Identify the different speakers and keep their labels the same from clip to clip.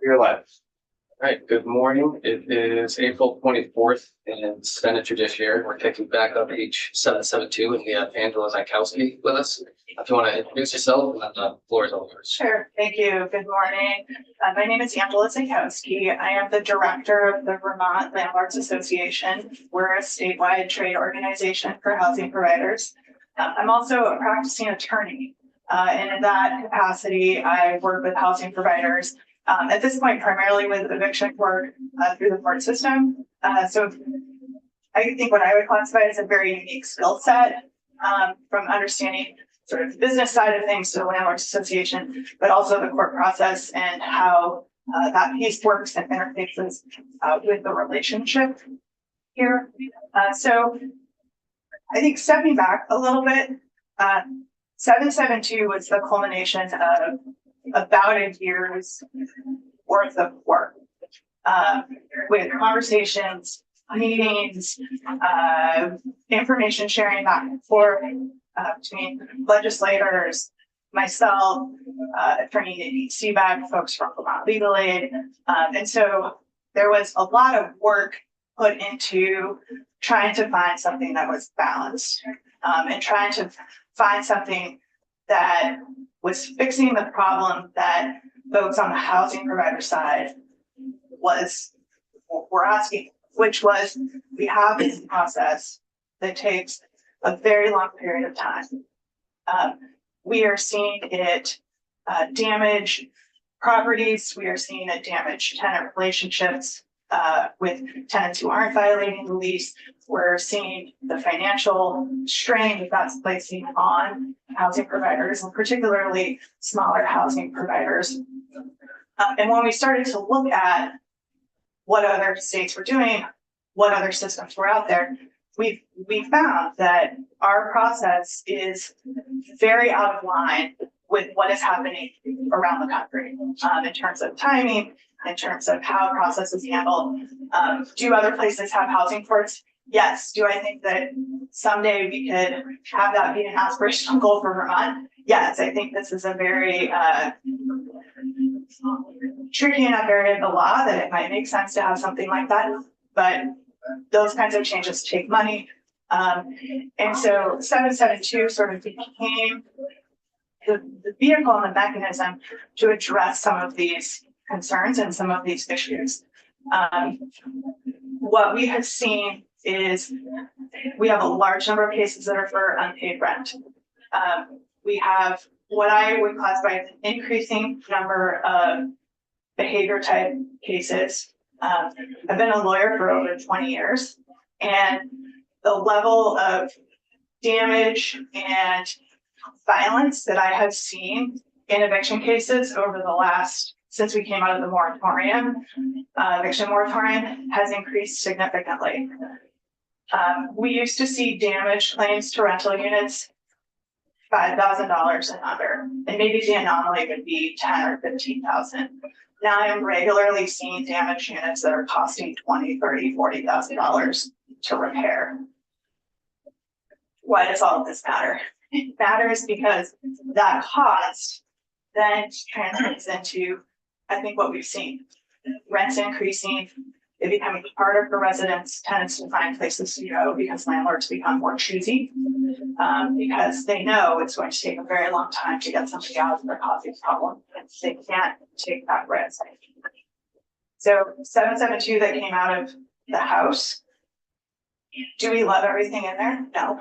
Speaker 1: You're live. All right, good morning. It is April 24th in Senate Judiciary. We're picking back up H772 and we have Angela Zykowski with us. If you want to introduce yourself, and the floor is all yours.
Speaker 2: Sure. Thank you. Good morning. My name is Angela Zykowski. I am the director of the Vermont Landlords Association. We're a statewide trade organization for housing providers. I'm also a practicing attorney. And in that capacity, I work with housing providers at this point, primarily with eviction work through the court system. So I think what I would classify as a very unique skill set from understanding sort of the business side of things to the Landlords Association, but also the court process and how that piece works and interfaces with the relationship here. So I think stepping back a little bit, 772 was the culmination of about a year's worth of work with conversations, meetings, information sharing back and forth between legislators, myself, attorney Seaback, folks from Vermont Legal Aid. And so there was a lot of work put into trying to find something that was balanced and trying to find something that was fixing the problem that folks on the housing provider side were asking, which was we have this process that takes a very long period of time. We are seeing it damage properties. We are seeing it damage tenant relationships with tenants who aren't violating the lease. We're seeing the financial strain that that's placing on housing providers, and particularly smaller housing providers. And when we started to look at what other states were doing, what other systems were out there, we found that our process is very out of line with what is happening around the country in terms of timing, in terms of how process is handled. Do other places have housing courts? Yes. Do I think that someday we could have that be an aspirational goal for Vermont? Yes. I think this is a very tricky enough area of the law that it might make sense to have something like that. But those kinds of changes take money. And so 772 sort of became the vehicle and the mechanism to address some of these concerns and some of these issues. What we have seen is we have a large number of cases that are for unpaid rent. We have what I would classify as an increasing number of behavior type cases. I've been a lawyer for over 20 years, and the level of damage and violence that I have seen in eviction cases over the last, since we came out of the moratorium, eviction moratorium, has increased significantly. We used to see damage claims to rental units $5,000 and under, and maybe the anomaly would be 10 or 15,000. Now I'm regularly seeing damage units that are costing $20,000, $30,000, $40,000 to repair. Why does all of this matter? It matters because that cost then translates into, I think, what we've seen. Rents increasing, it becoming harder for residents, tenants to find places to go because landlords become more choosy because they know it's going to take a very long time to get something out of their housing problem, and they can't take that risk. So 772 that came out of the House, do we love everything in there? No.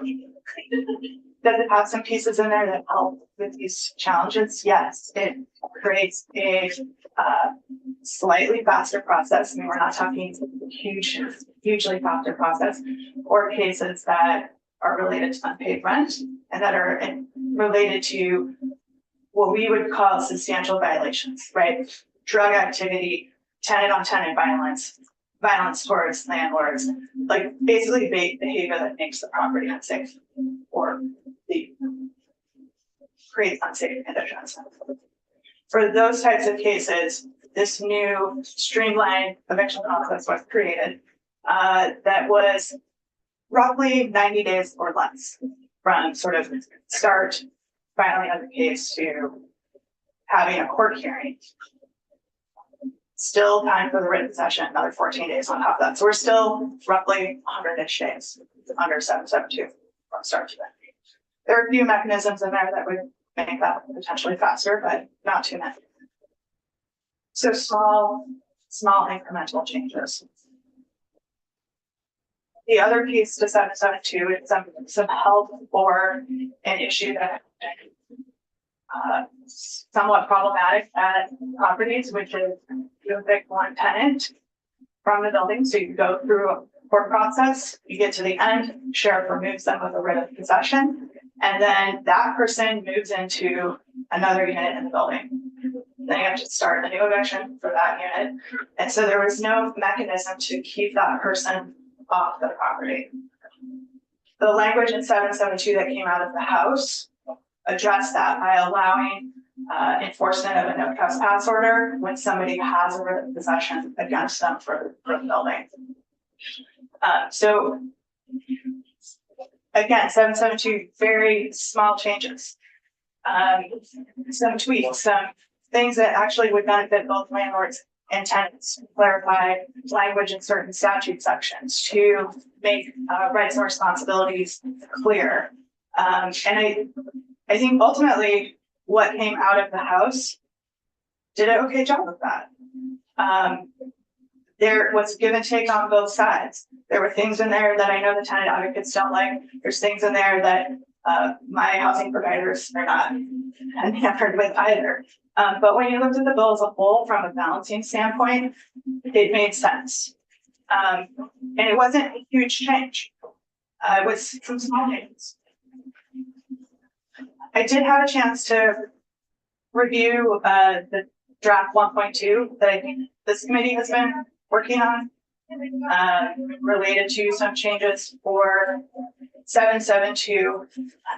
Speaker 2: Does it have some pieces in there that help with these challenges? Yes. It creates a slightly faster process. I mean, we're not talking hugely faster process, or cases that are related to unpaid rent and that are related to what we would call substantial violations, right? Drug activity, tenant on tenant violence, violence towards landlords, like basically behavior that makes the property unsafe or creates unsafe conditions. For those types of cases, this new streamlined eviction process was created that was roughly 90 days or less from sort of start filing of the case to having a court hearing. Still time for the written possession, another 14 days on top of that. So we're still roughly 100-ish days under 772 from start to finish. There are a few mechanisms in there that would make that potentially faster, but not too many. So small incremental changes. The other piece to 772 is some help for an issue that somewhat problematic at properties, which is you evict one tenant from the building. So you go through a court process, you get to the end, sheriff removes them with a writ of possession, and then that person moves into another unit in the building. Then you have to start a new eviction for that unit. And so there was no mechanism to keep that person off the property. The language in 772 that came out of the House addressed that by allowing enforcement of a no trespass order when somebody has a writ of possession against them for the building. So again, 772, very small changes. Some tweaks, some things that actually would benefit both landlords and tenants, clarify language in certain statute sections to make rights and responsibilities clear. And I think ultimately what came out of the House did an okay job of that. There was give and take on both sides. There were things in there that I know the tenant advocates don't like. There's things in there that my housing providers are not enamored with either. But when you looked at the bill as a whole from a balancing standpoint, it made sense. And it wasn't a huge change. It was some small changes. I did have a chance to review the draft 1.2 that I think this committee has been working on related to some changes for 772.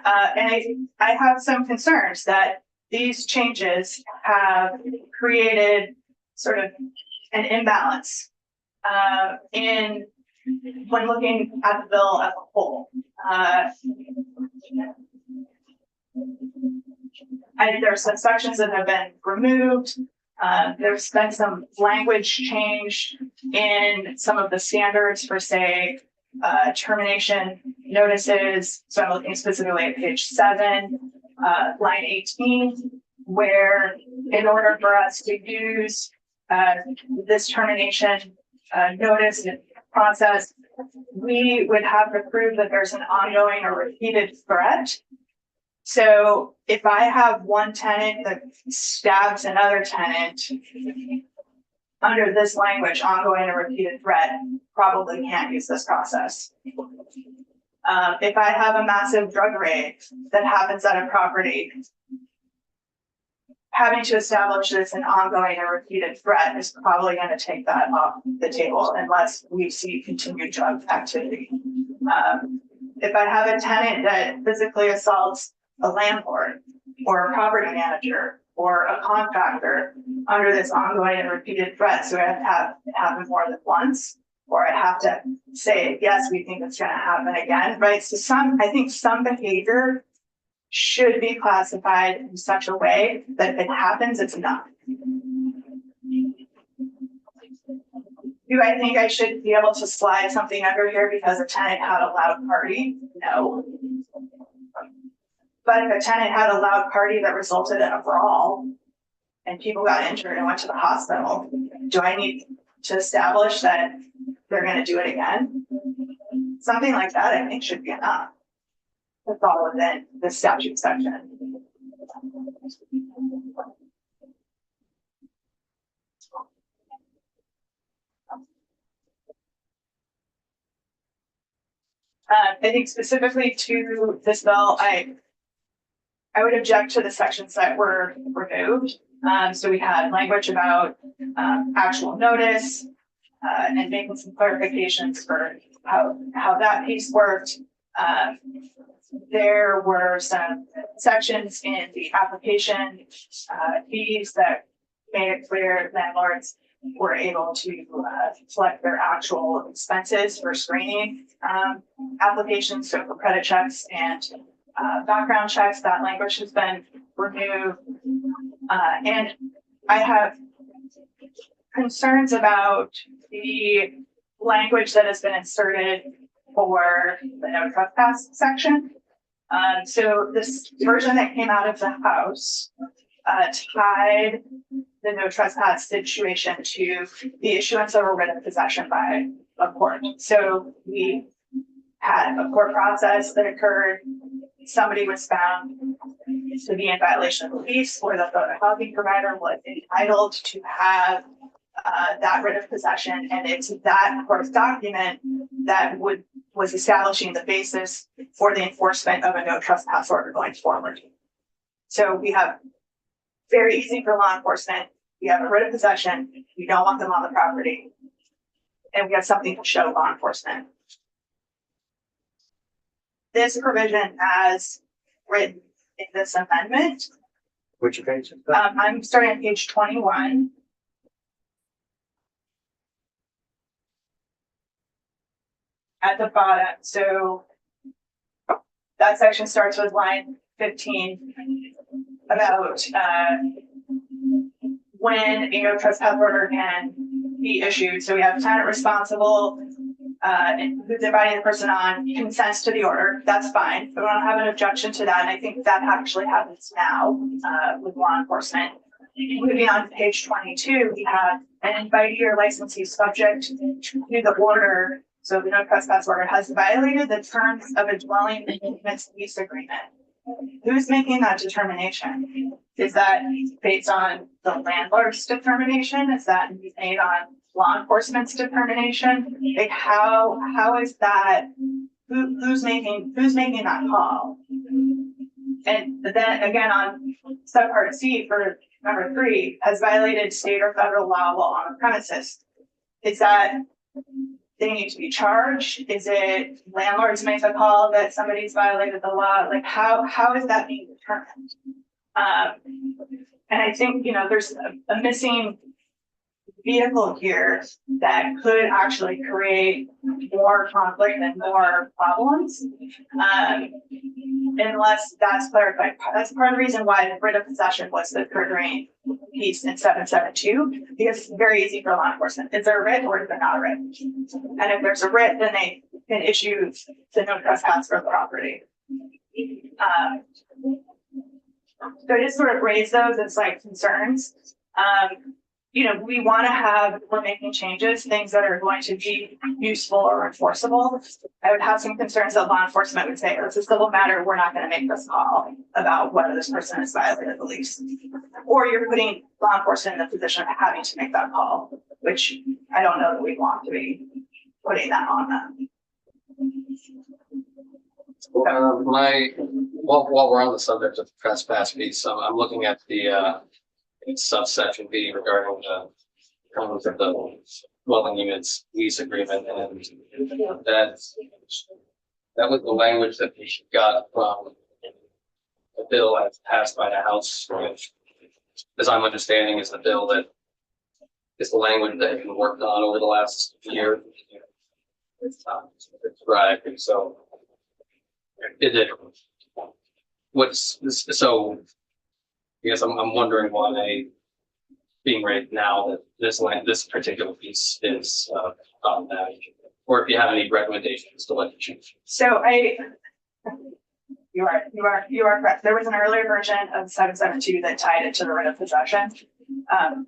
Speaker 2: And I have some concerns that these changes have created sort of an imbalance in when looking at the bill as a whole. There's some sections that have been removed. There's been some language change in some of the standards for, say, termination notices. So I'm looking specifically at page 7, line 18, where in order for us to use this termination notice process, we would have to prove that there's an ongoing or repeated threat. So if I have one tenant that stabs another tenant under this language, ongoing or repeated threat, probably can't use this process. If I have a massive drug raid that happens at a property, having to establish this an ongoing or repeated threat is probably going to take that off the table unless we see continued drug activity. If I have a tenant that physically assaults a landlord or a property manager or a contractor under this ongoing and repeated threat, so I have to have it happen more than once, or I have to say, yes, we think it's going to happen again, right? So I think some behavior should be classified in such a way that if it happens, it's enough. Do I think I should be able to slide something under here because a tenant had a loud party? No. But if a tenant had a loud party that resulted in a brawl and people got injured and went to the hospital, do I need to establish that they're going to do it again? Something like that, I think, should be enough to fall within the statute section. I think specifically to this bill, I would object to the sections that were removed. So we had language about actual notice and making some clarifications for how that piece worked. There were some sections in the application fees that made it clear landlords were able to collect their actual expenses for screening applications, so for credit checks and background checks. That language has been removed. And I have concerns about the language that has been inserted for the no trespass section. So this version that came out of the House tied the no trespass situation to the issuance of a writ of possession by a court. So we had a court process that occurred. Somebody was found to be in violation of the lease, or the housing provider was entitled to have that writ of possession, and it's that court document that was establishing the basis for the enforcement of a no trespass order going forward. So we have very easy for law enforcement. We have a writ of possession. We don't want them on the property, and we have something to show law enforcement. This provision, as written in this amendment,
Speaker 1: Which page is that?
Speaker 2: I'm starting on page 21. At the bottom, so that section starts with line 15 about when a no trespass order can be issued. So we have tenant responsible, who's inviting the person on, consents to the order. That's fine. We don't have an objection to that. And I think that actually happens now with law enforcement. Moving on to page 22, we have an invitee or licensee subject to the order. So the no trespass order has violated the terms of a dwelling maintenance lease agreement. Who's making that determination? Is that based on the landlord's determination? Is that made on law enforcement's determination? Like how is that? Who's making that call? And then again on subpart C for number 3, has violated state or federal law while on the premises. Is that they need to be charged? Is it landlords make a call that somebody's violated the law? Like how is that being determined? And I think, there's a missing vehicle here that could actually create more conflict and more problems, unless that's clarified. That's part of the reason why the writ of possession was the triggering piece in 772, because it's very easy for law enforcement. Is there a writ or is there not a writ? And if there's a writ, then they can issue the no trespass for the property. So I just sort of raise those as like concerns. We want to have, we're making changes, things that are going to be useful or enforceable. I would have some concerns that law enforcement would say, it's a civil matter, we're not going to make this call about whether this person has violated the lease. Or you're putting law enforcement in the position of having to make that call, which I don't know that we want to be putting that on them.
Speaker 1: While we're on the subject of the trespass piece, I'm looking at the subsection B regarding the terms of the dwelling units lease agreement, and that was the language that we got from the bill as passed by the House, which, as I'm understanding, is the bill that is the language that has been worked on over the last year. It's right, and so I guess I'm wondering why being raised now that this particular piece is on that, or if you have any recommendations to what you change.
Speaker 2: So you are correct. There was an earlier version of 772 that tied it to the writ of possession.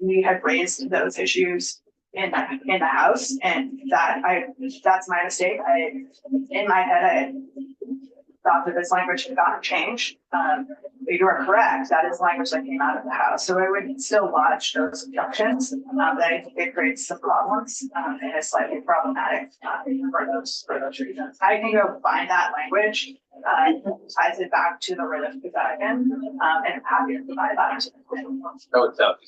Speaker 2: We had raised those issues in the House, and that's my mistake. In my head, I thought that this language had gotten changed. But you are correct. That is language that came out of the House. So I would still lodge those objections. That I think it creates some problems and it's slightly problematic for those reasons. I can go find that language, ties it back to the writ of possession, and I'm happy to provide that to the
Speaker 1: Oh, it's out.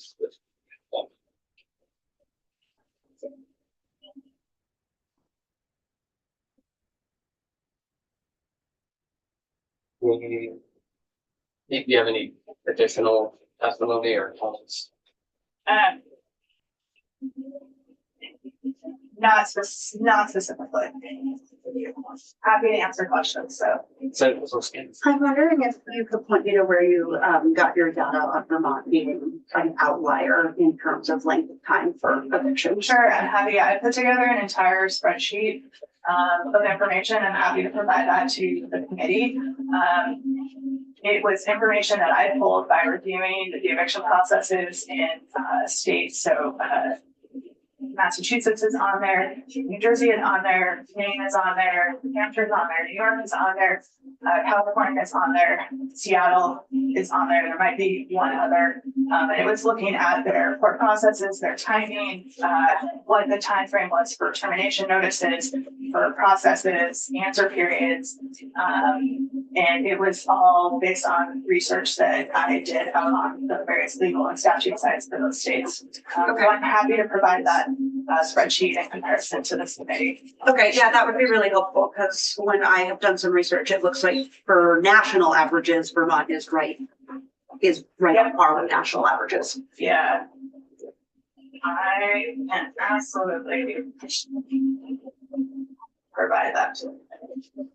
Speaker 1: Do you have any additional testimony or comments?
Speaker 2: Not specifically. Happy to answer questions, so.
Speaker 3: I'm wondering if you could point me to where you got your data on Vermont being an outlier in terms of length of time for eviction.
Speaker 2: Sure, I'm happy. I put together an entire spreadsheet of information. I'm happy to provide that to the committee. It was information that I pulled by reviewing the eviction processes in states. So Massachusetts is on there, New Jersey is on there, Maine is on there, New Hampshire is on there, New York is on there, California is on there, Seattle is on there. There might be one other. And it was looking at their court processes, their timing, what the time frame was for termination notices, for processes, answer periods. And it was all based on research that I did out on the various legal and statute sites for those states. So I'm happy to provide that spreadsheet in comparison to this committee.
Speaker 3: Okay, yeah, that would be really helpful because when I have done some research, it looks like for national averages, Vermont is right on par with national averages.
Speaker 2: Yeah. I can absolutely provide that to you.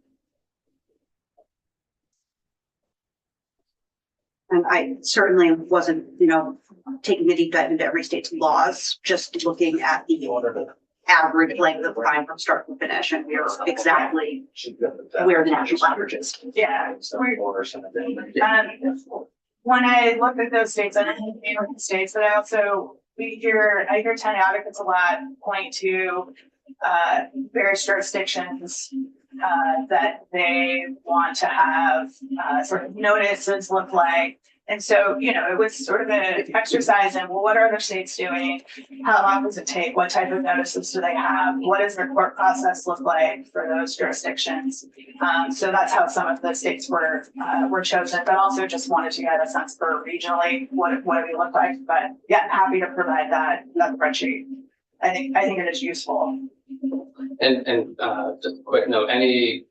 Speaker 3: And I certainly wasn't, taking a deep dive into every state's laws, just looking at the average length of time from start to finish, and we are exactly where the national average is.
Speaker 2: Yeah. When I looked at those states, I didn't name the states, but I hear tenant advocates a lot point to various jurisdictions that they want to have sort of notices look like. And so, it was sort of an exercise in, well, what are other states doing? How long does it take? What type of notices do they have? What does their court process look like for those jurisdictions? So that's how some of the states were chosen, but also just wanted to get a sense for regionally what do we look like. But yeah, happy to provide that spreadsheet. I think it is useful.
Speaker 1: And just a quick note, any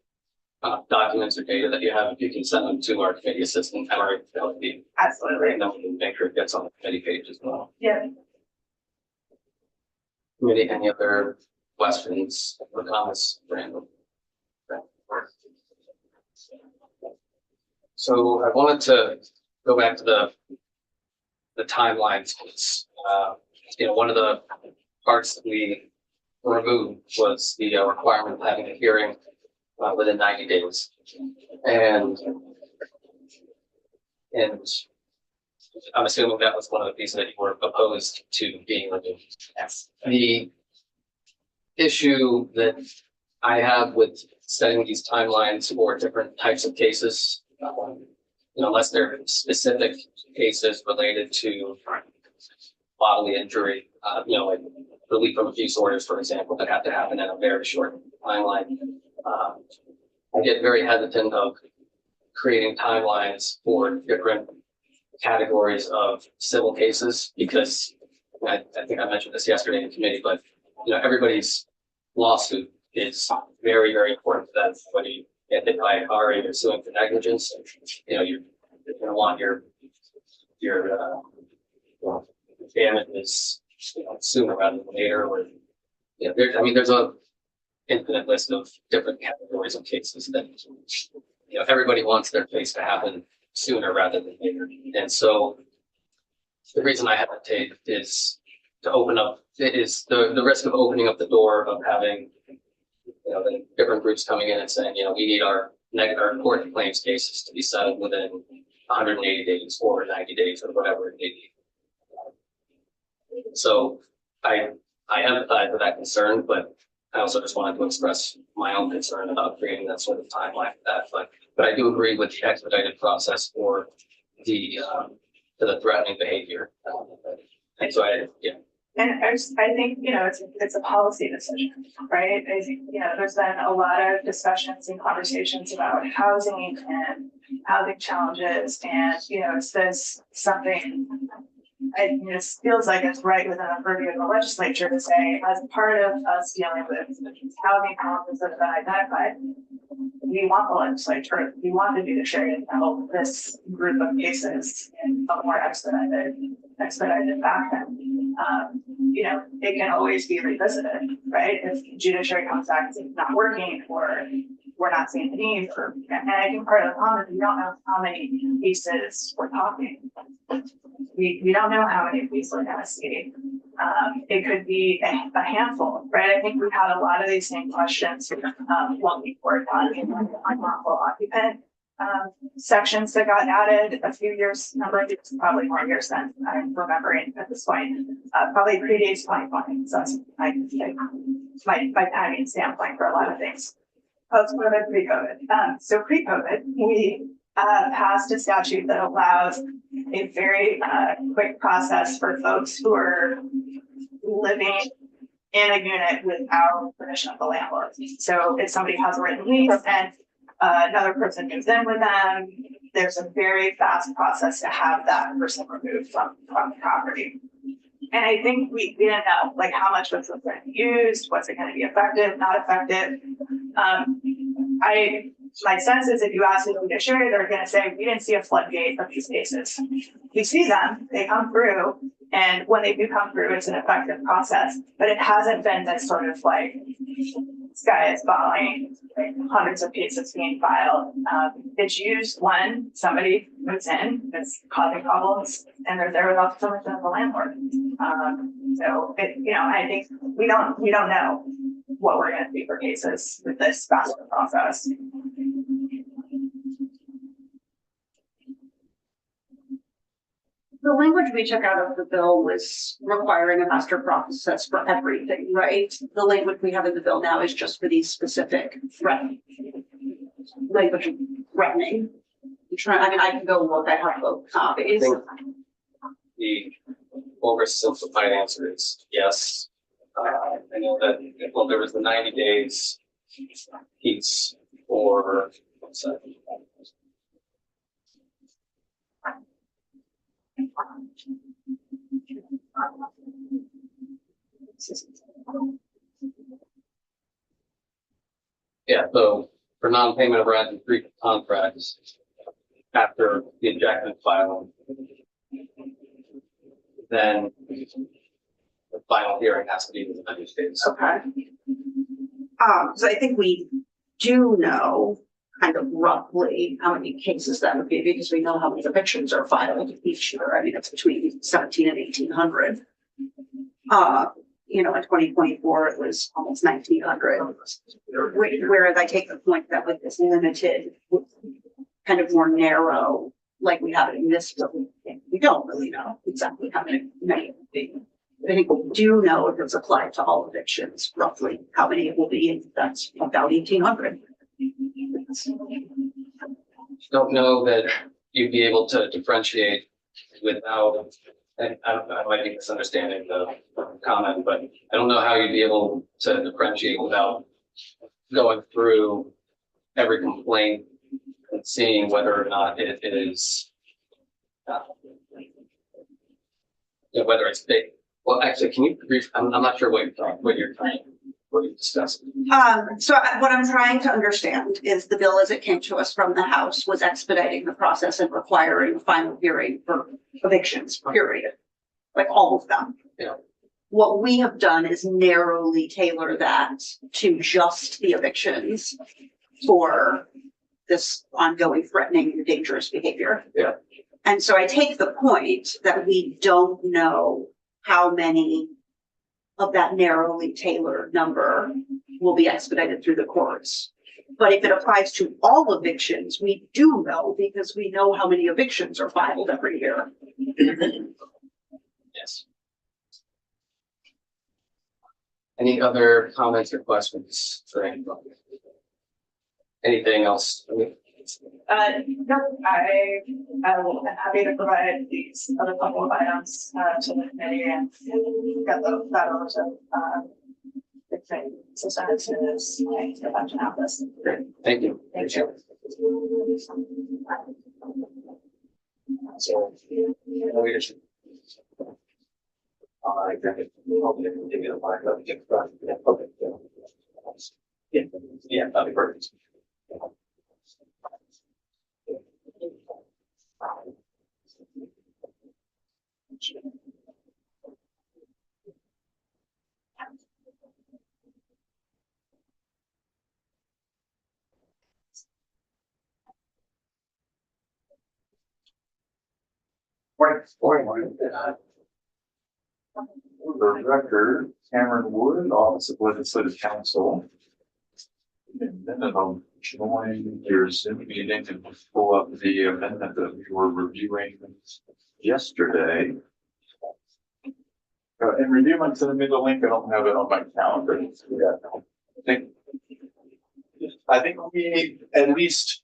Speaker 1: documents or data that you have, if you can send them to our committee assistant, that would be
Speaker 2: Absolutely.
Speaker 1: and then we can make sure it gets on the committee page as well.
Speaker 2: Yeah.
Speaker 1: Committee, any other questions or comments, Brandon? So I wanted to go back to the timelines. One of the parts that we removed was the requirement of having a hearing within 90 days. And I'm assuming that was one of the pieces that you were opposed to being removed.
Speaker 2: Yes.
Speaker 1: The issue that I have with setting these timelines for different types of cases, unless they're specific cases related to bodily injury, like relief from abuse orders, for example, that have to happen in a very short timeline. I get very hesitant of creating timelines for different categories of civil cases because I think I mentioned this yesterday in committee, but everybody's lawsuit is very, very important to them. When you get hit by a car or you're suing for negligence, you're going to want your damages sooner rather than later. Or there's a infinite list of different categories of cases that everybody wants their case to happen sooner rather than later. And so the reason I hesitate is the risk of opening up the door of having the different groups coming in and saying, we need our court claims cases to be settled within 180 days or 90 days or whatever it may be. So I empathize with that concern, but I also just wanted to express my own concern about creating that sort of timeline for that. But I do agree with the expedited process for the threatening behavior. And so
Speaker 2: And I think, it's a policy decision, right? I think, there's been a lot of discussions and conversations about housing and housing challenges. And, is this something, it feels like it's right within the purview of the legislature to say, as part of us dealing with housing challenges that have been identified, we want the legislature, we want the judiciary to handle this group of cases in a more expedited expedited fashion, you know, it can always be revisited, right? If judiciary comes back and says it's not working, or we're not seeing the need, or, and I think part of the problem is we don't know how many cases we're talking. We don't know how many cases we're gonna see. It could be a handful, right? I think we've had a lot of these same questions when we were talking on unlawful occupant sections that got added a few years, number of years, probably more years than I'm remembering at this point. Probably predates 2020. So that's my timing standpoint for a lot of things. Post-COVID, pre-COVID. So pre-COVID, we passed a statute that allows a very quick process for folks who are living in a unit without permission of the landlord. So if somebody has a written lease and another person moves in with them, there's a very fast process to have that person removed from the property. And I think we didn't know, like, how much was it going to be used, what's it going to be effective, not effective. My sense is if you ask the judiciary, they're going to say, we didn't see a floodgate of these cases. We see them, they come through, and when they do come through, it's an effective process, but it hasn't been this sort of like, sky is falling, like hundreds of cases being filed. It's used when somebody moves in, it's causing problems, and they're there without the permission of the landlord. So it, you know, I think we don't know what we're going to do for cases with this faster process.
Speaker 3: The language we took out of the bill was requiring a master process for everything, right? The language we have in the bill now is just for these specific language threatening. I mean, I can go look, I have both copies.
Speaker 1: The oversimplified answer is yes. I know that, well, there was the 90 days piece for, what's that? Yeah, so for non-payment of rent and free contracts after the injunction filing, then the final hearing has to be in the United States.
Speaker 3: Okay. So I think we do know kind of roughly how many cases that would be, because we know how many evictions are filed each year. I mean, it's between 1,700 and 1,800. You know, in 2024, it was almost 1,900. Whereas I take the point that with this limited, kind of more narrow, like we have it in this bill, we don't really know exactly how many it would be. I think we do know if it's applied to all evictions, roughly how many it will be, and that's about 1,800.
Speaker 1: Don't know that you'd be able to differentiate without, and I might be misunderstanding the comment, but I don't know how you'd be able to differentiate without going through every complaint and seeing whether or not it is, whether it's big. Well, actually, can you brief? I'm not sure what you're discussing.
Speaker 3: So what I'm trying to understand is the bill as it came to us from the House was expediting the process and requiring a final hearing for evictions, period. Like all of them.
Speaker 1: Yeah.
Speaker 3: What we have done is narrowly tailor that to just the evictions for this ongoing threatening and dangerous behavior.
Speaker 1: Yeah.
Speaker 3: And so I take the point that we don't know how many of that narrowly tailored number will be expedited through the courts. But if it applies to all evictions, we do know, because we know how many evictions are filed every year.
Speaker 1: Yes. Any other comments or questions for anybody? Anything else?
Speaker 2: No, I'm happy to provide these other couple of items to the committee and get that over to the committee. So send it to this, my budget office.
Speaker 1: Great, thank you.
Speaker 2: Thank you.
Speaker 1: So, leadership. Yeah, that'd be perfect.
Speaker 4: The record, Cameron Wood, Office of Legislative Counsel. And then I'll join your Zoom meeting and pull up the amendment that we were reviewing yesterday. And review and send me the link. I don't have it on my calendar. Yeah. I think we at least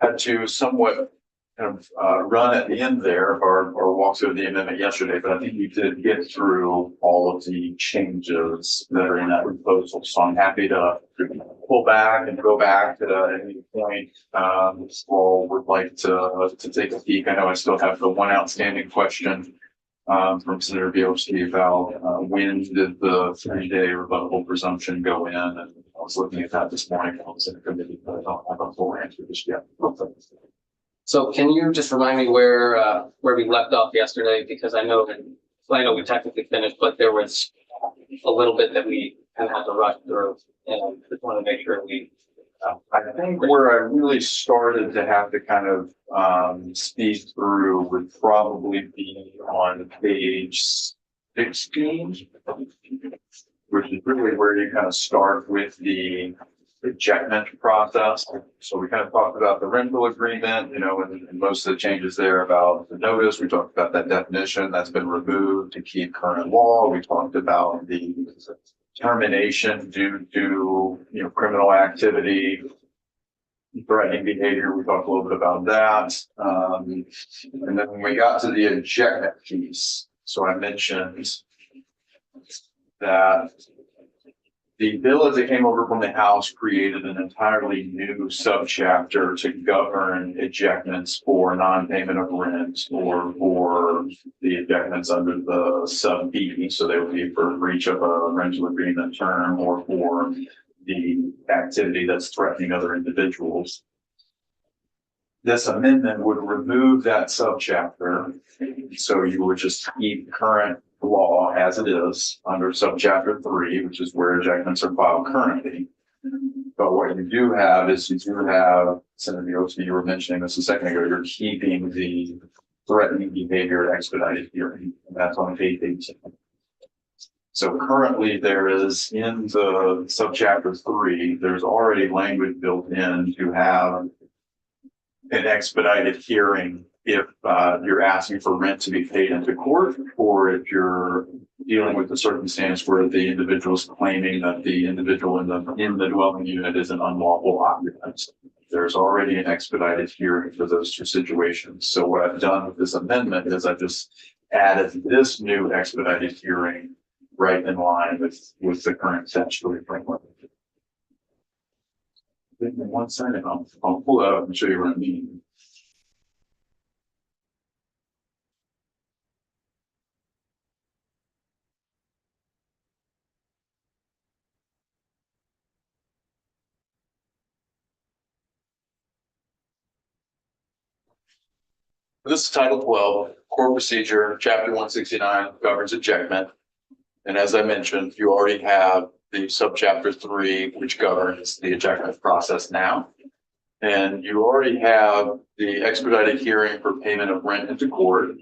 Speaker 4: had to somewhat kind of run at the end there of our walk through the amendment yesterday, but I think we did get through all of the changes that are in that proposal. So I'm happy to pull back and go back at any point. Or would like to take a peek. I know I still have the one outstanding question from Senator Bielski about when did the 3-day rebuttable presumption go in, and I was looking at that this morning. I was in a committee, but I don't have a full answer just yet.
Speaker 1: So can you just remind me where we left off yesterday? Because I know we technically finished, but there was a little bit that we kind of had to rush through, and just want to make sure we.
Speaker 4: I think where I really started to have to kind of speed through would probably be on page 16, which is really where you kind of start with the ejectment process. So we kind of talked about the rental agreement, and most of the changes there about the notice. We talked about that definition that's been removed to keep current law. We talked about the termination due to criminal activity, threatening behavior. We talked a little bit about that. And then when we got to the ejectment piece, so I mentioned that the bill as it came over from the House created an entirely new subchapter to govern ejectments for non-payment of rent or for the ejectments under the sub B. So they would be for breach of a rental agreement term or for the activity that's threatening other individuals. This amendment would remove that subchapter. So you would just keep current law as it is under subchapter 3, which is where ejectments are filed currently. But what you do have is Senator Bielski, you were mentioning this a second ago, you're keeping the threatening behavior expedited hearing, and that's on page 18. So currently there is in the subchapter 3, there's already language built in to have an expedited hearing if you're asking for rent to be paid into court, or if you're dealing with a circumstance where the individual is claiming that the individual in the dwelling unit is an unlawful occupant. There's already an expedited hearing for those two situations. So what I've done with this amendment is I just added this new expedited hearing right in line with the current statutory framework. Give me 1 second, I'll pull that up and show you what I mean. This is Title 12, Court Procedure, Chapter 169 governs ejectment. And as I mentioned, you already have the subchapter 3, which governs the ejectment process now. And you already have the expedited hearing for payment of rent into court.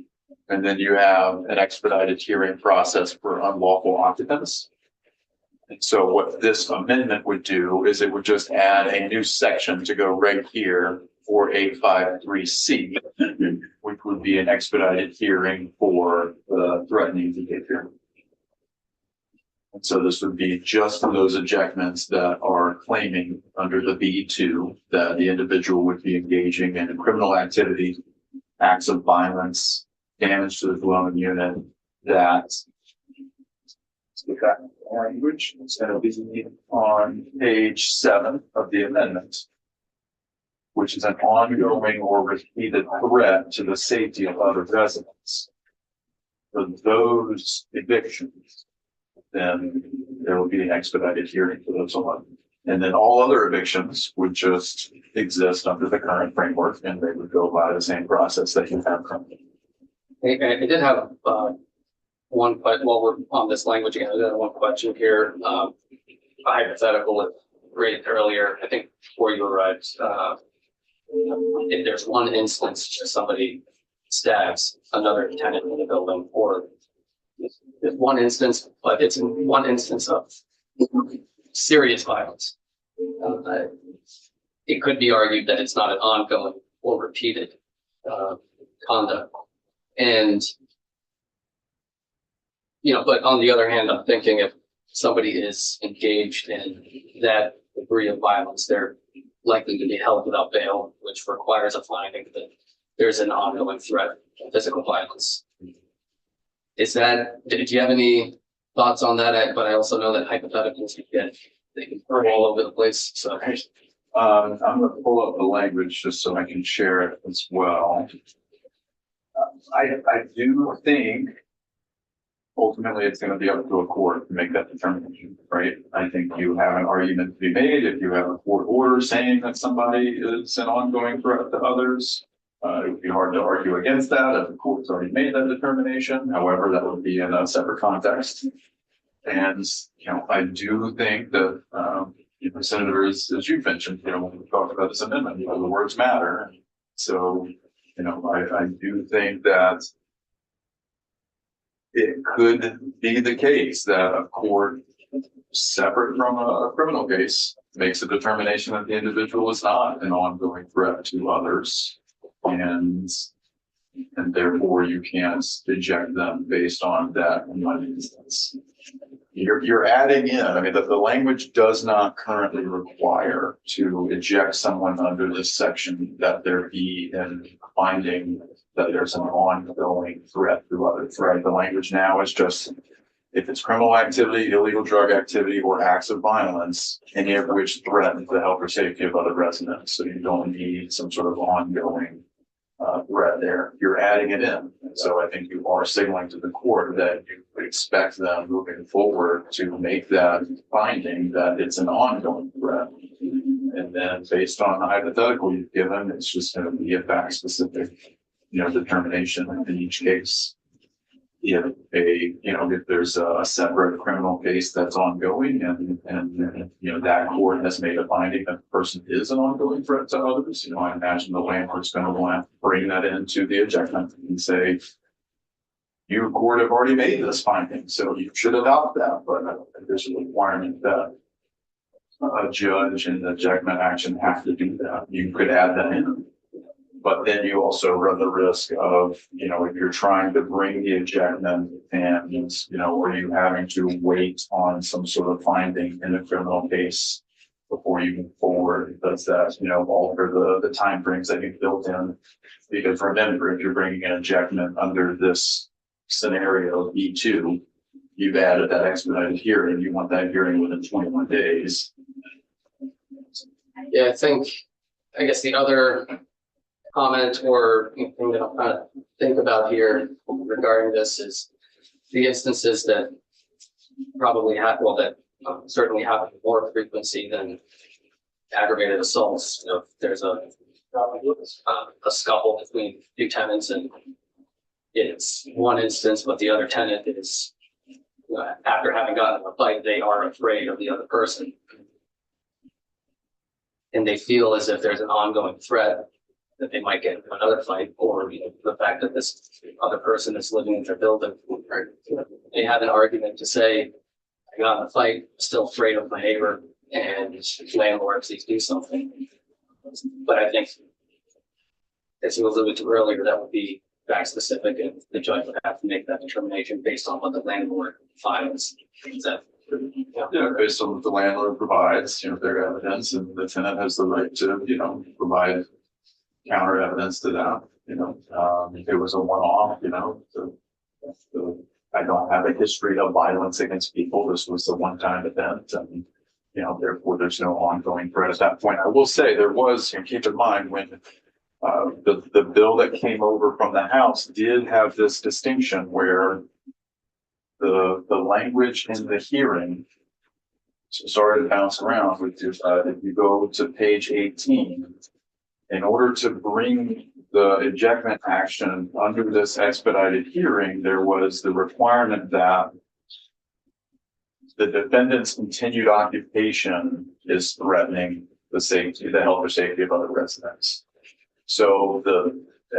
Speaker 4: And then you have an expedited hearing process for unlawful occupants. And so what this amendment would do is it would just add a new section to go right here for 853C, which would be an expedited hearing for the threatening behavior. And so this would be just for those ejectments that are claiming under the B2 that the individual would be engaging in criminal activity, acts of violence, damage to the dwelling unit, that language is going to be on page 7 of the amendment, which is an ongoing or repeated threat to the safety of other residents. For those evictions, then there will be an expedited hearing for those 11. And then all other evictions would just exist under the current framework, and they would go by the same process that you have currently.
Speaker 1: I did have, one, but while we're on this language again, I did have one question here. A hypothetical with raised earlier, I think before you arrived, if there's one instance where somebody stabs another tenant in the building, or it's one instance, but it's in one instance of serious violence. It could be argued that it's not an ongoing or repeated conduct. And, but on the other hand, I'm thinking if somebody is engaged in that degree of violence, they're likely to be held without bail, which requires a finding that there's an ongoing threat of physical violence. Do you have any thoughts on that? But I also know that hypotheticals they can throw all over the place. So
Speaker 4: I'm gonna pull up the language just so I can share it as well. I do think ultimately it's gonna be up to a court to make that determination, right? I think you have an argument to be made if you have a court order saying that somebody is an ongoing threat to others. It would be hard to argue against that if the court's already made that determination. However, that would be in a separate context. And, I do think that, Senator, as you've mentioned, when we talked about this amendment, the words matter. So, I do think that it could be the case that a court separate from a criminal case makes a determination that the individual is not an ongoing threat to others. And therefore you can't eject them based on that in one instance. You're adding in, the language does not currently require to eject someone under this section that there be in finding that there's an ongoing threat to others, right? The language now is just if it's criminal activity, illegal drug activity, or acts of violence, any of which threaten the health or safety of other residents. So you don't need some sort of ongoing threat there. You're adding it in. And so I think you are signaling to the court that you would expect them moving forward to make that finding that it's an ongoing threat. And then based on the hypothetical you've given, it's just going to be a fact specific, determination in each case. If there's a separate criminal case that's ongoing and that court has made a finding that the person is an ongoing threat to others, I imagine the landlord's going to want to bring that into the ejectment and say, you court have already made this finding, so you should adopt that. But I don't think there's a requirement that a judge in the ejectment action have to do that. You could add that in. But then you also run the risk of, if you're trying to bring the ejectment and, are you having to wait on some sort of finding in a criminal case before you move forward? Does that, alter the timeframes that you've built in? Because remember, if you're bringing an ejectment under this scenario B2, you've added that expedited hearing. You want that hearing within 21 days.
Speaker 1: Yeah, I guess the other comment or thing that I'm trying to think about here regarding this is the instances that probably certainly happen with more frequency than aggravated assaults. If there's a scuffle between two tenants and it's one instance, but the other tenant is, after having gotten in a fight, they are afraid of the other person. And they feel as if there's an ongoing threat that they might get into another fight, or the fact that this other person is living in their building, or they have an argument to say, I got in a fight, still afraid of my neighbor, and landlord, please do something. But I think, as you alluded to earlier, that would be fact specific, and the judge would have to make that determination based on what the landlord finds.
Speaker 4: Based on what the landlord provides, their evidence, and the tenant has the right to, provide counter evidence to that. If it was a one-off, I don't have a history of violence against people. This was a one-time event, and therefore there's no ongoing threat at that point. I will say there was, keep in mind when the bill that came over from the House did have this distinction where the language in the hearing, sorry to bounce around with you, if you go to page 18, in order to bring the ejectment action under this expedited hearing, there was the requirement that the defendant's continued occupation is threatening the safety, the health or safety of other residents. So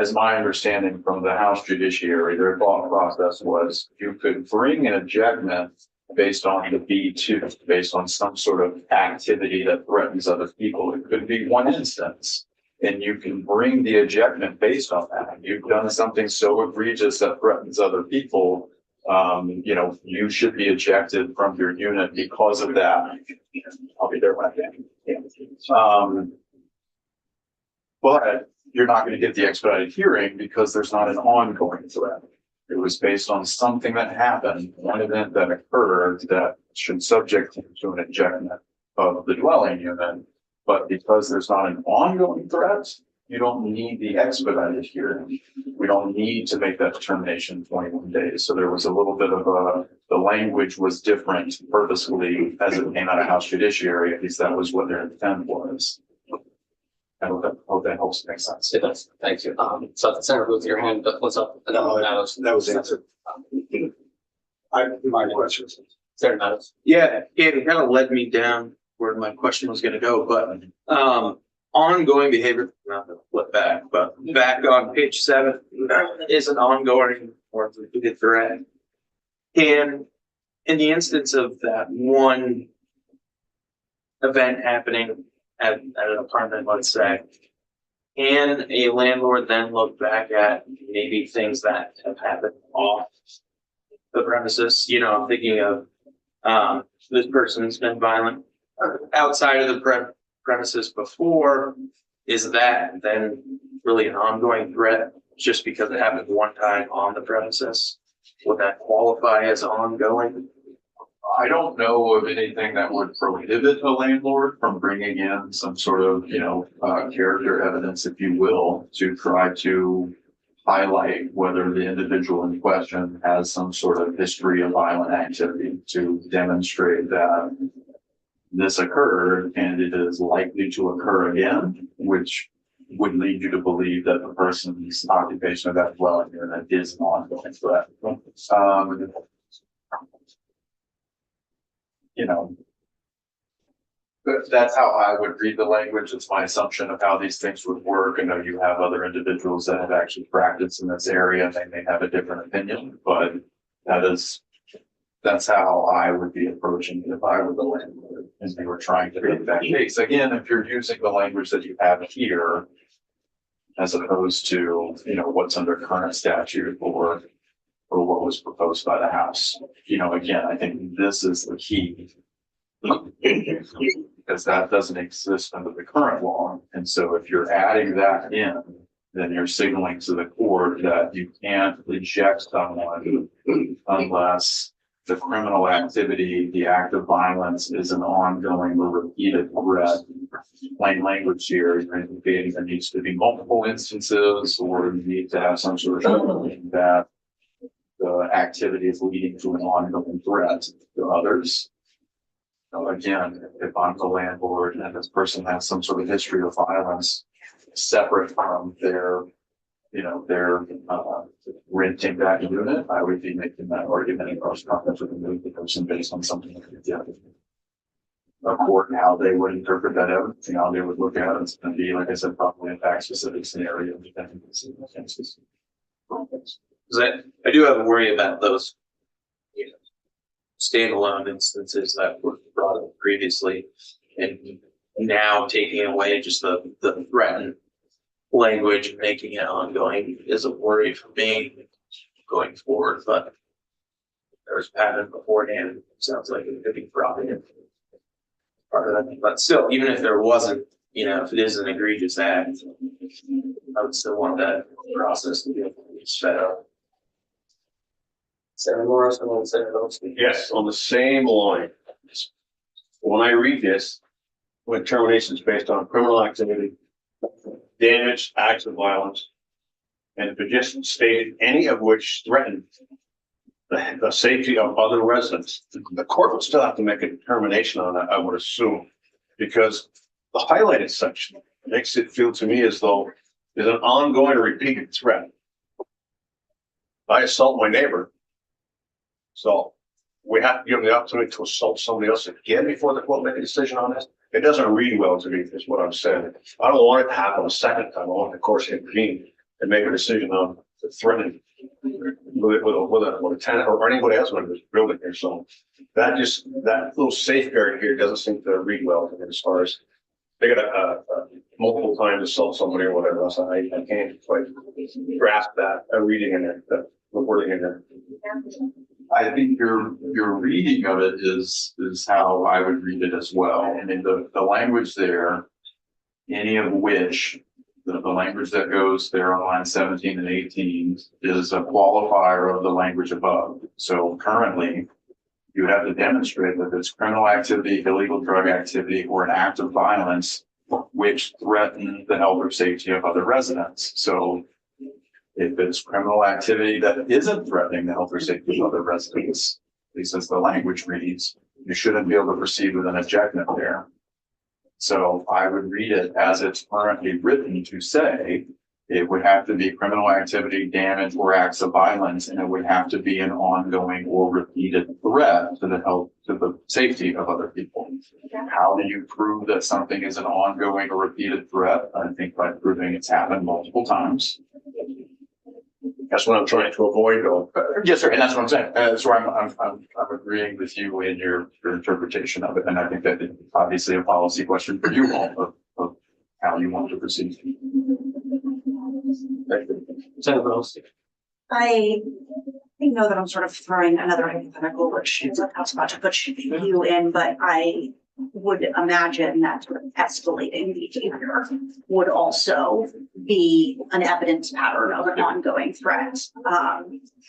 Speaker 4: as my understanding from the House Judiciary, their thought process was you could bring an ejectment based on the B2, based on some sort of activity that threatens other people. It could be one instance, and you can bring the ejectment based on that. You've done something so egregious that threatens other people. You should be ejected from your unit because of that. I'll be there when I can. But you're not going to get the expedited hearing because there's not an ongoing threat. It was based on something that happened, one event that occurred that should subject him to an ejectment of the dwelling unit. But because there's not an ongoing threat, you don't need the expedited hearing. We don't need to make that determination in 21 days. So there was a little bit of the language was different purposefully as it came out of House Judiciary. At least that was what their intent was. I hope that helps make sense.
Speaker 1: It does. Thank you. So at the center booth, your hand, what's up?
Speaker 5: No, that was answered. My questions.
Speaker 1: Sarah Meadows.
Speaker 6: Yeah, it kind of led me down where my question was gonna go, but ongoing behavior, not to flip back, but back on page 7 is an ongoing or repeated threat. And in the instance of that one event happening at an apartment, let's say, can a landlord then look back at maybe things that have happened off the premises? You know, I'm thinking of this person's been violent outside of the premises before. Is that then really an ongoing threat just because it happened one time on the premises? Would that qualify as ongoing?
Speaker 4: I don't know of anything that would prohibit a landlord from bringing in some sort of, character evidence, if you will, to try to highlight whether the individual in question has some sort of history of violent activity to demonstrate that this occurred and it is likely to occur again, which would lead you to believe that the person's occupation of that dwelling unit is an ongoing threat. That's how I would read the language. It's my assumption of how these things would work. I know you have other individuals that have actually practiced in this area and they may have a different opinion, but that's how I would be approaching it if I were the landlord and they were trying to make that case. Again, if you're using the language that you have here, as opposed to, what's under current statute or what was proposed by the House. Again, I think this is the key. Because that doesn't exist under the current law. And so if you're adding that in, then you're signaling to the court that you can't eject someone unless the criminal activity, the act of violence is an ongoing or repeated threat. Plain language here is indicating there needs to be multiple instances or you need to have some sort of showing that the activity is leading to an ongoing threat to others. So again, if I'm the landlord and this person has some sort of history of violence separate from their renting that unit, I would be making that argument across conference with the person based on something like that. A court, how they would interpret that evidence, how they would look at it, it's going to be, like I said, probably a fact specific scenario, depending on the circumstances.
Speaker 6: Because I do have a worry about those, standalone instances that were brought up previously, and now taking away just the threatened language and making it ongoing is a worry for me going forward. But there's pattern beforehand. Sounds like it could be probably part of that. But still, even if there wasn't, if it is an egregious act, I would still want that process to be set up.
Speaker 1: Sarah Morris and then Sarah Meadows.
Speaker 5: Yes, on the same line. When I read this, when termination is based on criminal activity, damage, acts of violence, and if it just stated any of which threaten the safety of other residents, the court would still have to make a determination on that, I would assume, because the highlighted section makes it feel to me as though is an ongoing or repeated threat. I assault my neighbor. So we have to give them the opportunity to assault somebody else again before the court make a decision on this. It doesn't read well to me, is what I'm saying. I don't want it to happen a second time. I want the court to intervene and make a decision on threatening with a tenant or anybody else when there's building here. So that little safeguard here doesn't seem to read well to me as far as they got a multiple times assault somebody or whatever else. I can't quite grasp that reading in there, the wording in there.
Speaker 4: I think your reading of it is how I would read it as well. I mean, the language there, any of which, the language that goes there on line 17 and 18 is a qualifier of the language above. So currently, you have to demonstrate that it's criminal activity, illegal drug activity, or an act of violence which threaten the health or safety of other residents. So if it's criminal activity that isn't threatening the health or safety of other residents, at least as the language reads, you shouldn't be able to proceed with an ejectment there. So I would read it as it's currently written to say it would have to be criminal activity, damage, or acts of violence, and it would have to be an ongoing or repeated threat to the health, to the safety of other people. How do you prove that something is an ongoing or repeated threat? I think by proving it's happened multiple times.
Speaker 5: That's what I'm trying to avoid, though.
Speaker 4: Yes, sir, and that's what I'm saying. That's where I'm agreeing with you in your interpretation of it, and I think that it's obviously a policy question for you all of how you want to proceed.
Speaker 1: Senator Else.
Speaker 3: I know that I'm sort of throwing another hypothetical, which is a tough spot to put you in, but I would imagine that sort of escalating behavior would also be an evidence pattern of an ongoing threat.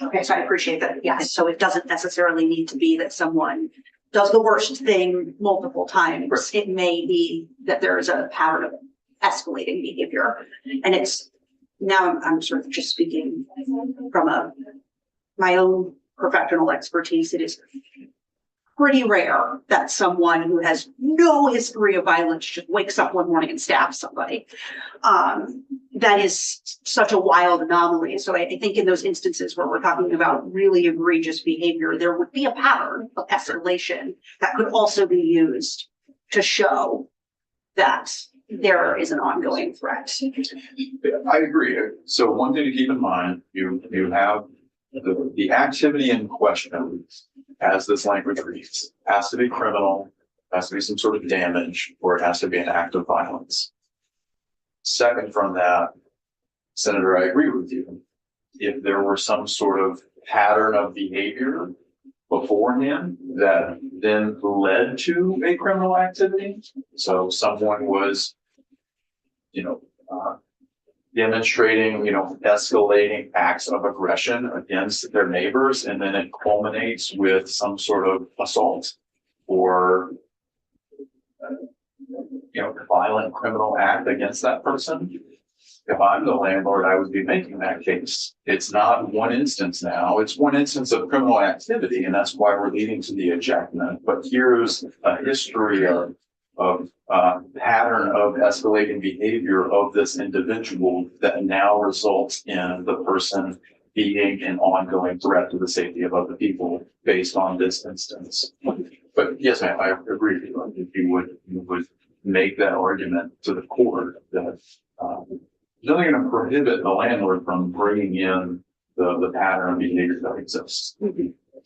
Speaker 3: Okay, so I appreciate that. Yes, so it doesn't necessarily need to be that someone does the worst thing multiple times.
Speaker 4: Right.
Speaker 3: It may be that there is a pattern of escalating behavior, and it's now I'm sort of just speaking from my own professional expertise. It is pretty rare that someone who has no history of violence just wakes up one morning and stabs somebody. That is such a wild anomaly. So I think in those instances where we're talking about really egregious behavior, there would be a pattern of escalation that could also be used to show that there is an ongoing threat.
Speaker 4: I agree. So one thing to keep in mind, you have the activity in question, as this language reads, has to be criminal, has to be some sort of damage, or it has to be an act of violence. Second from that, Senator, I agree with you. If there were some sort of pattern of behavior beforehand that then led to a criminal activity, so someone was, demonstrating, escalating acts of aggression against their neighbors, and then it culminates with some sort of assault or, violent criminal act against that person. If I'm the landlord, I would be making that case. It's not one instance now, it's one instance of criminal activity, and that's why we're leading to the ejectment. But here's a history of pattern of escalating behavior of this individual that now results in the person being an ongoing threat to the safety of other people based on this instance. But yes, ma'am, I agree with you. If you would make that argument to the court that there's nothing going to prohibit the landlord from bringing in the pattern of behavior that exists.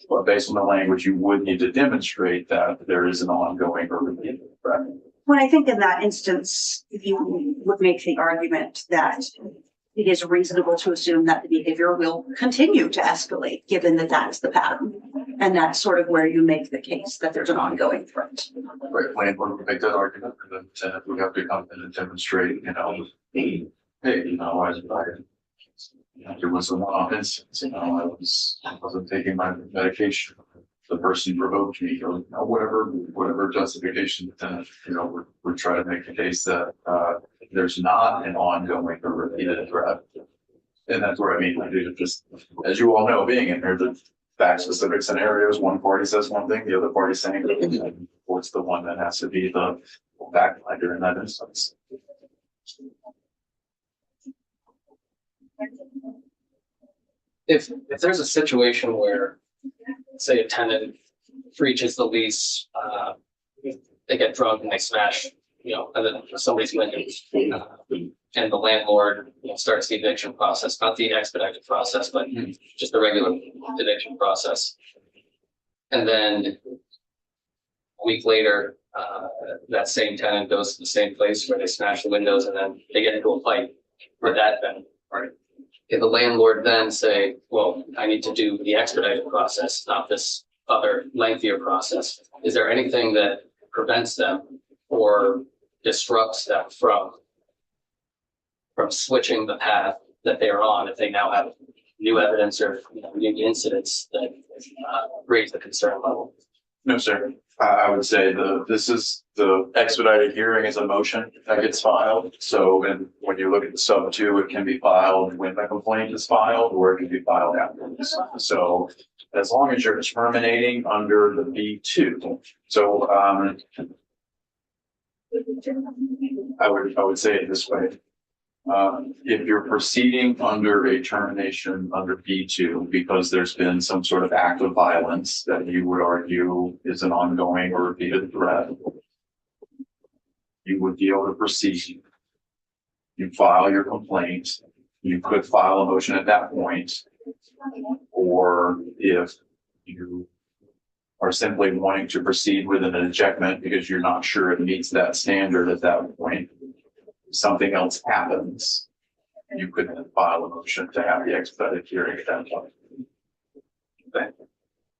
Speaker 4: But based on the language, you would need to demonstrate that there is an ongoing or repeated threat.
Speaker 3: When I think in that instance, you would make the argument that it is reasonable to assume that the behavior will continue to escalate, given that that is the pattern. And that's sort of where you make the case that there's an ongoing threat.
Speaker 4: Right, landlord would make that argument, and then tenant would have to come in and demonstrate, hey, there was a one-off instance, I wasn't taking my medication. The person provoked me, or whatever justification the tenant, we're trying to make the case that there's not an ongoing or repeated threat. And that's where just as you all know, being in here, the fact specific scenarios, one party says one thing, the other party saying what's the one that has to be the backlighter in that instance.
Speaker 1: if there's a situation where, say, a tenant breaches the lease, they get drunk and they smash, and then somebody's windows, and the landlord, starts the eviction process, not the expedited process, but just the regular eviction process. And then a week later, that same tenant goes to the same place where they smash the windows, and then they get into a fight for that then, right? If the landlord then say, well, I need to do the expedited process, not this other lengthier process, is there anything that prevents them or disrupts them from switching the path that they're on if they now have new evidence or new incidents that raise the concern level?
Speaker 4: No, sir. I would say this is the expedited hearing is a motion that gets filed. So, and when you look at the sub 2, it can be filed when the complaint is filed, or it can be filed afterwards. So as long as you're terminating under the B2. So, I would say it this way. If you're proceeding under a termination under B2 because there's been some sort of act of violence that you would argue is an ongoing or repeated threat, you would be able to proceed. You file your complaint. You could file a motion at that point, or if you are simply wanting to proceed with an ejectment because you're not sure it meets that standard at that point, something else happens, you could then file a motion to have the expedited hearing at that point.
Speaker 1: Okay.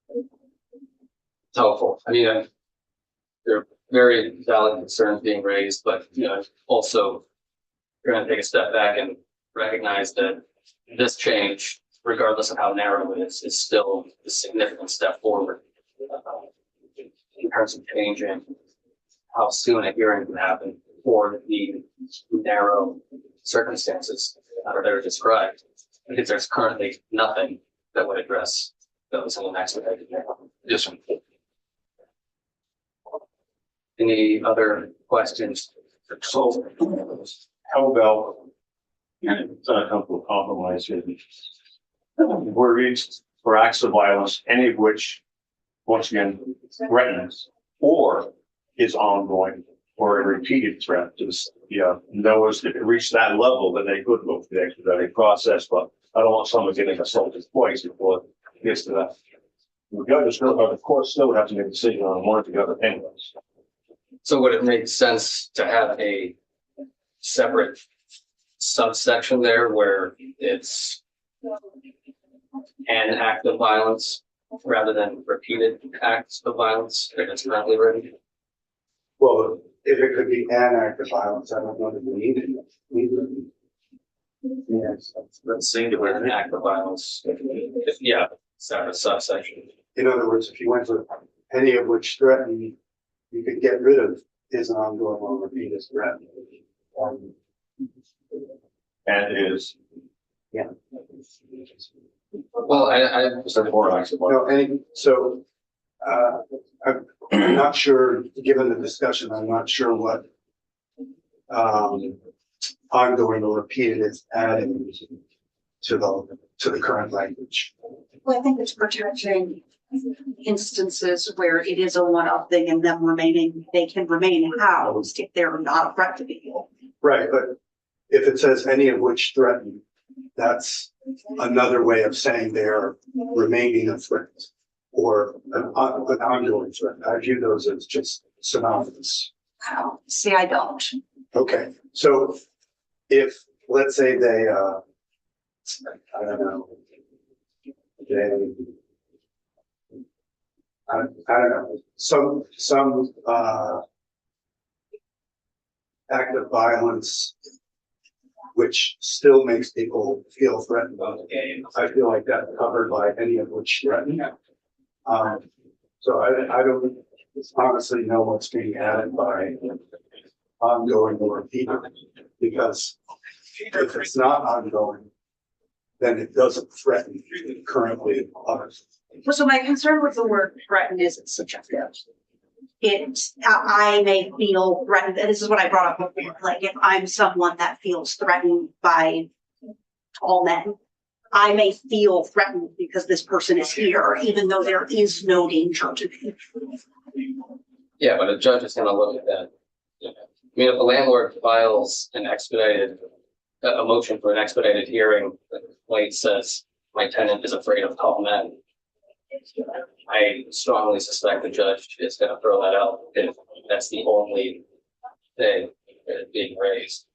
Speaker 1: It's helpful. I mean, there are very valid concerns being raised, but also you're going to take a step back and recognize that this change, regardless of how narrow it is still a significant step forward in terms of changing how soon a hearing can happen for the narrow circumstances that are described. Because there's currently nothing that would address those in the next one.
Speaker 4: Yes, sir.
Speaker 1: Any other questions?
Speaker 5: So how about, and it's not a comfortable compromise here. Were reached for acts of violence, any of which, once again, threatens or is ongoing or a repeated threat to this, knows that it reached that level that they could go through the expedited process, but I don't want someone getting assaulted twice before it gets to that. The judge still, or the court still would have to make a decision on one or the other anyways.
Speaker 1: So would it make sense to have a separate subsection there where it's an act of violence rather than repeated acts of violence that it's currently written?
Speaker 7: Well, if it could be an act of violence, I don't know that we need it. Yes,
Speaker 1: That's singular, an act of violence. Yeah, separate subsection.
Speaker 7: in other words, if you went to any of which threaten, you could get rid of is an ongoing or repeated threat.
Speaker 4: And is.
Speaker 7: Yeah.
Speaker 1: Well, I
Speaker 5: Or acts of violence.
Speaker 7: No, any, so, I'm not sure, given the discussion, I'm not sure what, ongoing or repeated is adding to the current language.
Speaker 3: Well, I think it's protecting instances where it is a one-off thing and they can remain housed if they're not a threat to people.
Speaker 7: Right, but if it says any of which threaten, that's another way of saying they're remaining a threat or an ongoing threat. I view those as just synonymous.
Speaker 3: Wow. See, I don't.
Speaker 7: Okay, so if, let's say they, I don't know, I don't know, some act of violence which still makes people feel threatened. I feel like that's covered by any of which threaten. So I don't honestly know what's being added by ongoing or repeated, because if it's not ongoing, then it doesn't threaten currently others.
Speaker 3: So my concern with the word threaten is it's subjective. I may feel threatened, and this is what I brought up before, like if I'm someone that feels threatened by tall men, I may feel threatened because this person is here, even though there is no danger to me.
Speaker 1: Yeah, but a judge is gonna look at that. I mean, if the landlord files an expedited, a motion for an expedited hearing, the complaint says my tenant is afraid of tall men. I strongly suspect the judge is gonna throw that out if that's the only thing that is being raised.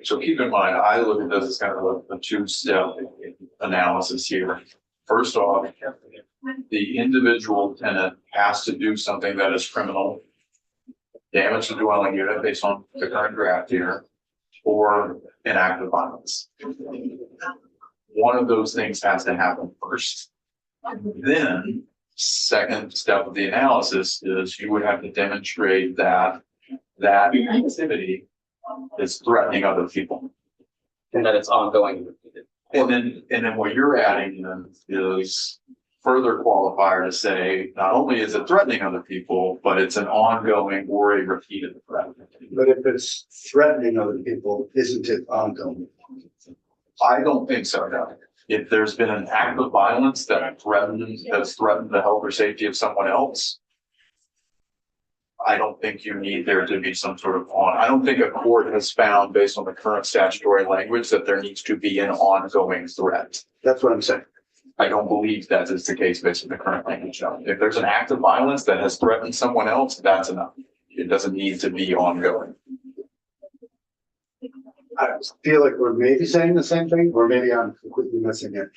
Speaker 4: So keep in mind, I look at this as kind of a two-step analysis here. First off, the individual tenant has to do something that is criminal, damage the dwelling unit based on the current draft here, or an act of violence. One of those things has to happen first. Then, second step of the analysis is you would have to demonstrate that that activity is threatening other people.
Speaker 1: And that it's ongoing.
Speaker 4: And then what you're adding in is further qualifier to say, not only is it threatening other people, but it's an ongoing or a repeated threat.
Speaker 7: But if it's threatening other people, isn't it ongoing?
Speaker 4: I don't think so, no. If there's been an act of violence that's threatened the health or safety of someone else, I don't think you need there to be some sort of I don't think a court has found, based on the current statutory language, that there needs to be an ongoing threat.
Speaker 7: That's what I'm saying.
Speaker 4: I don't believe that is the case based on the current language. If there's an act of violence that has threatened someone else, that's enough. It doesn't need to be ongoing.
Speaker 7: I feel like we're maybe saying the same thing, or maybe I'm completely missing it.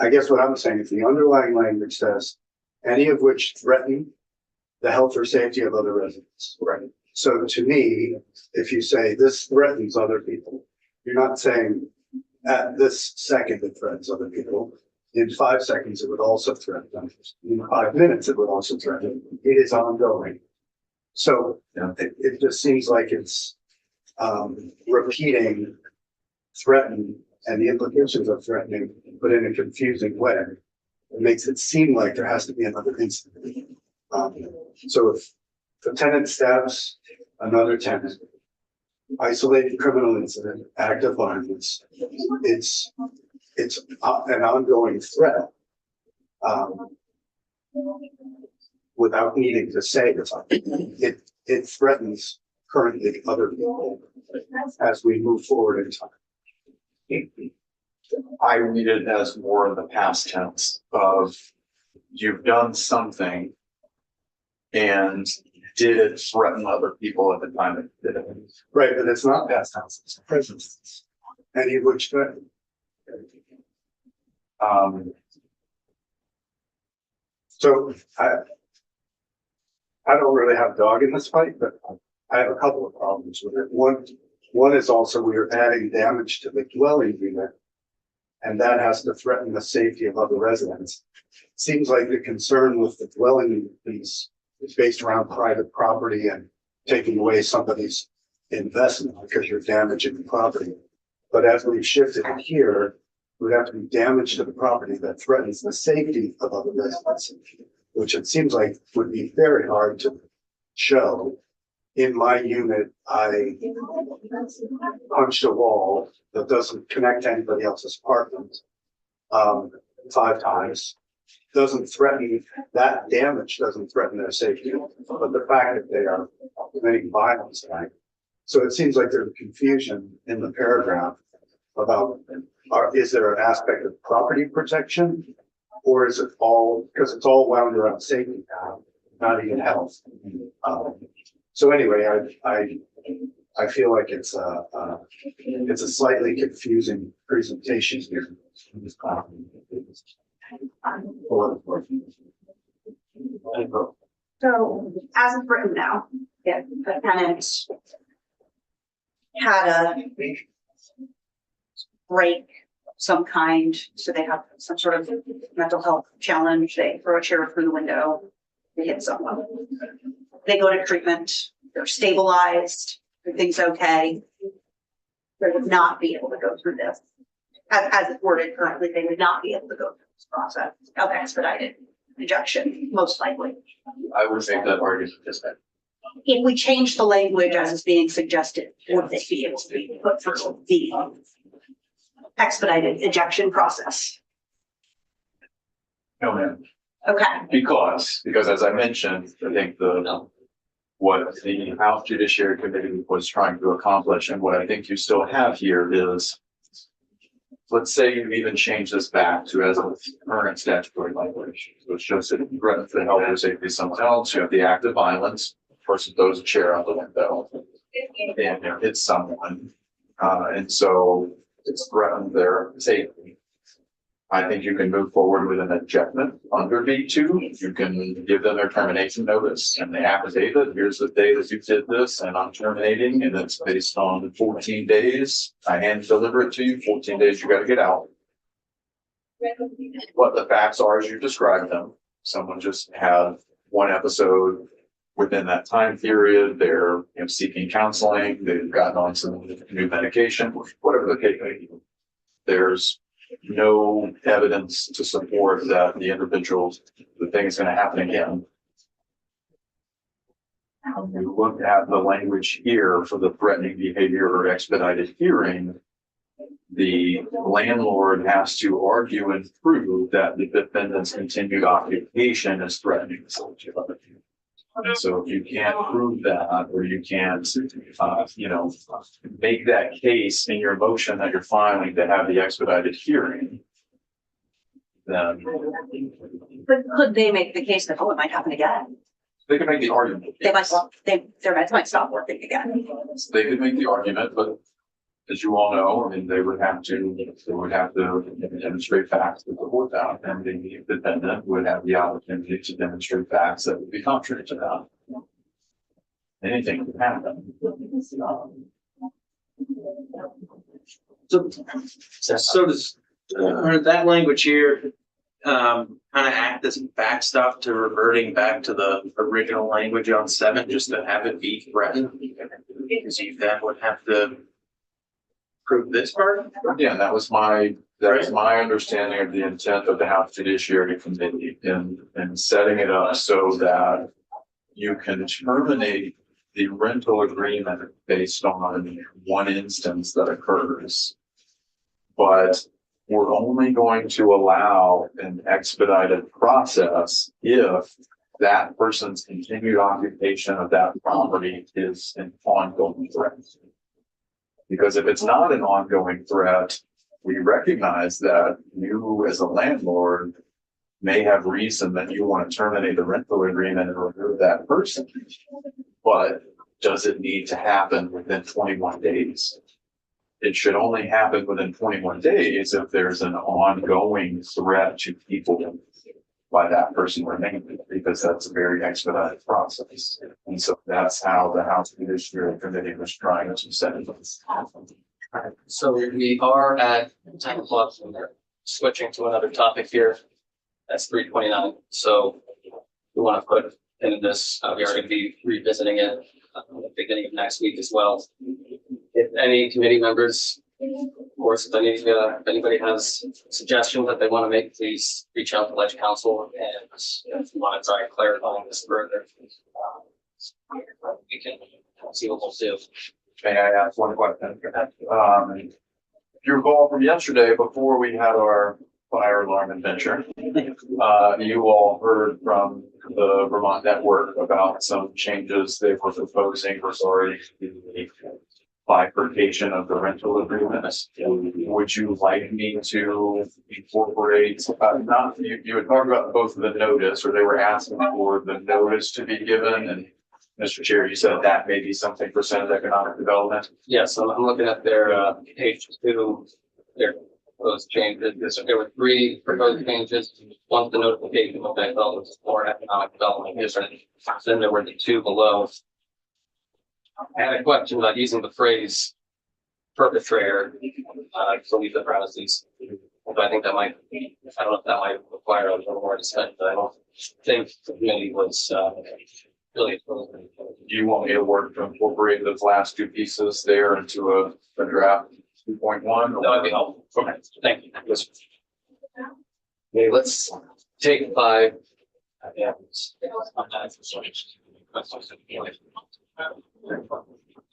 Speaker 7: I guess what I'm saying is the underlying language says any of which threaten the health or safety of other residents.
Speaker 4: Right.
Speaker 7: So to me, if you say this threatens other people, you're not saying at this second it threatens other people. In 5 seconds, it would also threaten them. In 5 minutes, it would also threaten. It is ongoing. So it just seems like it's repeating threaten and the implications of threatening, but in a confusing way. It makes it seem like there has to be another incident. So if the tenant stabs another tenant, isolated criminal incident, act of violence, it's an ongoing threat. Without needing to say it threatens currently other people as we move forward in time.
Speaker 4: I read it as more of the past tense of you've done something and did it threaten other people at the time it did it.
Speaker 7: Right, but it's not past tense, it's present tense. Any of which threaten. So I don't really have a dog in this fight, but I have a couple of problems with it. One is also we are adding damage to the dwelling unit, and that has to threaten the safety of other residents. Seems like the concern with the dwelling unit piece is based around private property and taking away somebody's investment because you're damaging the property. But as we've shifted it here, it would have to be damage to the property that threatens the safety of other residents, which it seems like would be very hard to show. In my unit, I punched a wall that doesn't connect to anybody else's apartment 5 times. Doesn't threaten, that damage doesn't threaten their safety, but the fact that they are committing violence, right? So it seems like there's confusion in the paragraph about, is there an aspect of property protection? Or is it all, because it's all wound around safety now, not even health. So anyway, I feel like it's a slightly confusing presentation here.
Speaker 3: So as of written now, if a tenant had a break of some kind, so they have some sort of mental health challenge, they throw a chair through the window, they hit someone. They go to treatment, they're stabilized, everything's okay. They would not be able to go through this. As it's worded currently, they would not be able to go through this process of expedited injection, most likely.
Speaker 4: I would make that argument just that.
Speaker 3: If we change the language as is being suggested, would they be able to be put through the expedited ejection process.
Speaker 4: No, ma'am.
Speaker 3: Okay,
Speaker 4: Because as I mentioned, I think what the House Judiciary Committee was trying to accomplish, and what I think you still have here is, let's say you even change this back to as a current statutory language. So it's just that threat to the health or safety of someone else, you have the act of violence, person throws a chair out the window and hits someone. And so it's threatened their safety. I think you can move forward with an ejectment under B2. You can give them their termination notice and the affidavit. Here's the day that you did this and I'm terminating, and it's based on 14 days. I hand deliver it to you, 14 days, you gotta get out. What the facts are as you described them. Someone just had one episode within that time period. They're seeking counseling. They've gotten on some new medication, whatever the case may be. There's no evidence to support that the thing is going to happen again. When you look at the language here for the threatening behavior or expedited hearing, the landlord has to argue and prove that the defendant's continued occupation is threatening the safety of other people. So if you can't prove that, or you can't, make that case in your motion that you're filing to have the expedited hearing, then
Speaker 3: but could they make the case that, oh, it might happen again?
Speaker 4: they can make the argument.
Speaker 3: They might, their meds might stop working again.
Speaker 4: They could make the argument, but as you all know, I mean, they would have to demonstrate facts to support that, and the defendant would have the opportunity to demonstrate facts that would be contrary to that. Anything could happen.
Speaker 6: So does that language here kind of act as backstop to reverting back to the original language on 7, just to have it be threatened? Because you then would have to prove this part?
Speaker 4: Yeah, that was my understanding of the intent of the House Judiciary Committee in setting it up so that you can terminate the rental agreement based on one instance that occurs. But we're only going to allow an expedited process if that person's continued occupation of that property is an ongoing threat. Because if it's not an ongoing threat, we recognize that you as a landlord may have reason that you want to terminate the rental agreement and remove that person. But does it need to happen within 21 days? It should only happen within 21 days if there's an ongoing threat to people by that person remaining, because that's a very expedited process. And so that's how the House Judiciary Committee was trying to set it up.
Speaker 1: So we are at 10 o'clock. We're switching to another topic here. That's 3:29. So we want to put in this, we are going to be revisiting it at the beginning of next week as well. If any committee members, of course, if anybody has suggestions that they want to make, please reach out to Ledge Council, and if you want to try clarifying this further, we can see what we'll do.
Speaker 4: May I ask one question? If you recall from yesterday, before we had our fire alarm adventure, you all heard from the Vermont Network about some changes they were proposing regarding the bifurcation of the rental agreements. Would you like me to incorporate, you had talked about both of the notice, or they were asking for the notice to be given, and Mr. Chair, you said that may be something for Senate Economic Development.
Speaker 1: Yes, I'm looking at their page 2, their proposed changes. There were 3 proposed changes. One, the notification of that development for economic development. Then there were the 2 below. I had a question about using the phrase perpetrator to leave the premises. But I think that might, I don't know if that might require a little more discussion, but I don't think the committee was really.
Speaker 4: Do you want me to work to incorporate those last 2 pieces there into a draft 2.1?
Speaker 1: That would be helpful.
Speaker 4: Okay,
Speaker 1: Thank you. Yes. Okay, let's take 5.